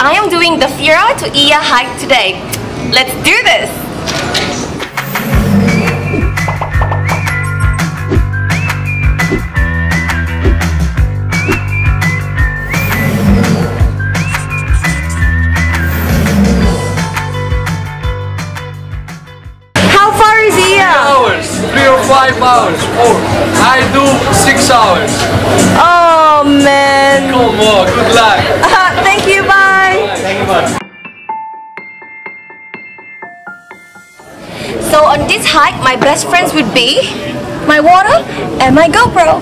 I am doing the Fira-Oia hike today. Let's do this! How far is it? 3 or 5 hours. Oh, I do 6 hours. Oh man! Come on, good luck. Thank you, bye! Thank you much. So on this hike, my best friends would be my water and my GoPro.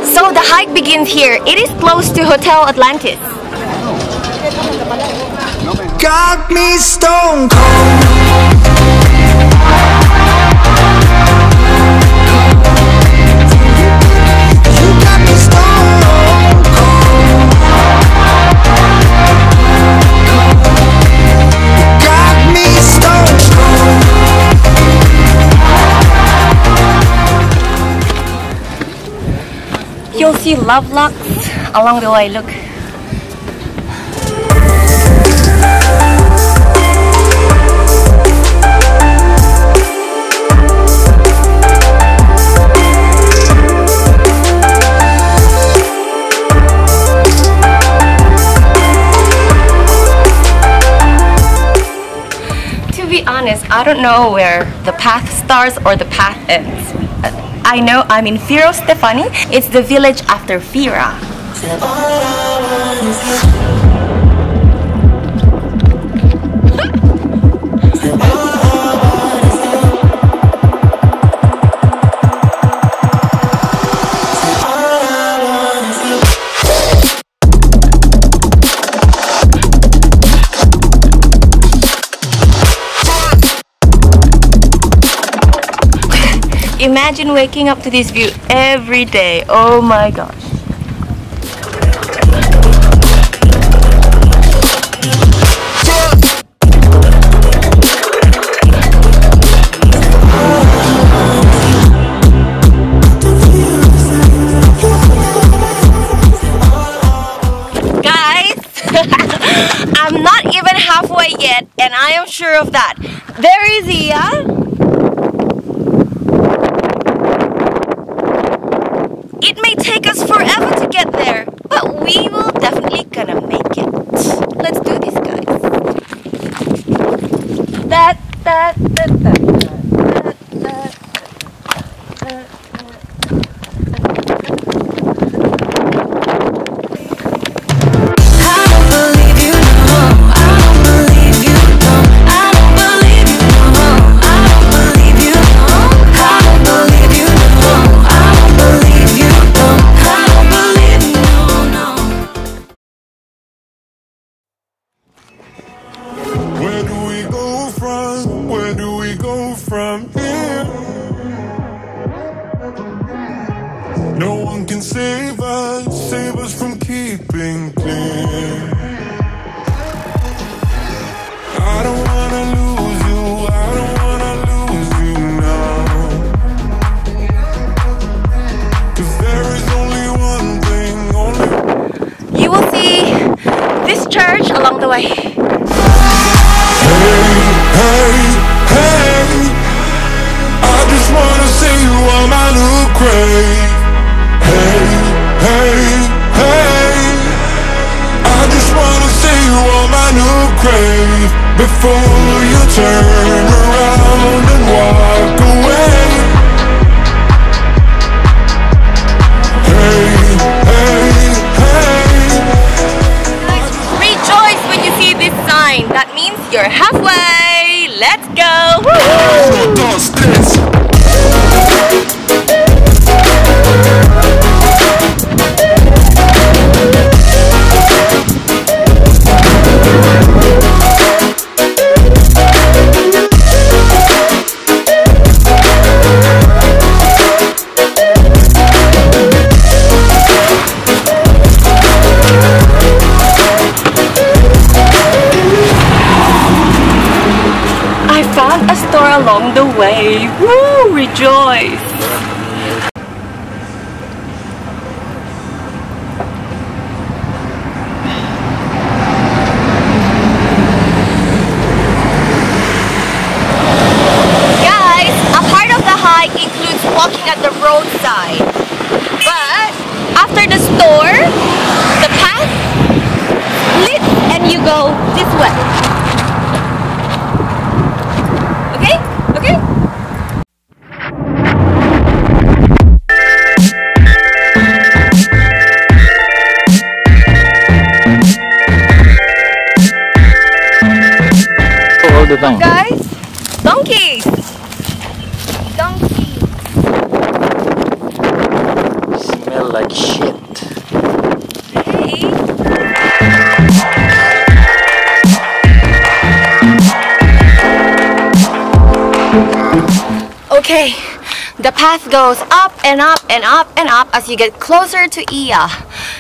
So the hike begins here. It is close to Hotel Atlantis. Got me stone cold. You got me stone cold. Got me stone cold. You'll see love locks along the way. Look. To be honest, I don't know where the path starts or the path ends. I know I'm in Fira-Stefani. It's the village after Fira. Imagine waking up to this view every day. Oh my gosh. Guys, I'm not even halfway yet, and I am sure of that. There is Ia. It may take us forever to get there, but we will definitely gonna make it. Let's do this, guys. Where do we go from here? No one can save us from keeping clear. I don't wanna lose you, I don't wanna lose you now. 'Cause there is only one thing, You will see this church along the way. Hey, hey, I just wanna see you on my new grave. Hey, hey, hey, I just I woo, rejoice. Guys, a part of the hike includes walking at the roadside. But after the store, the path splits and you go this way. Okay? Okay? All the time. Guys, donkeys! Donkeys! Smell like shit. Hey! Okay, the path goes up and up and up and up as you get closer to OIA.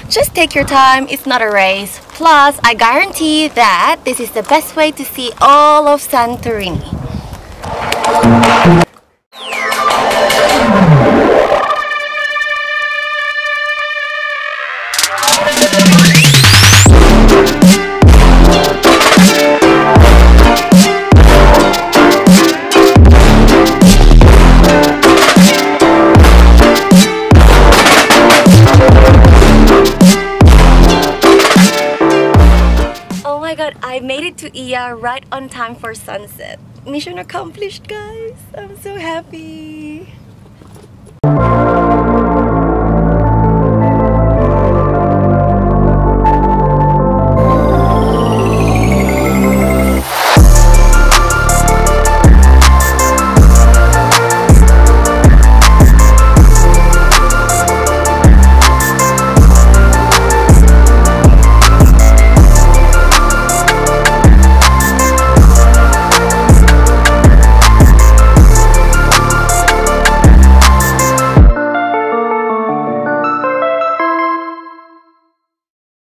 Just take your time, it's not a race. Plus, I guarantee that this is the best way to see all of Santorini. Oh my god, I made it to OIA right on time for sunset. Mission accomplished, guys. I'm so happy.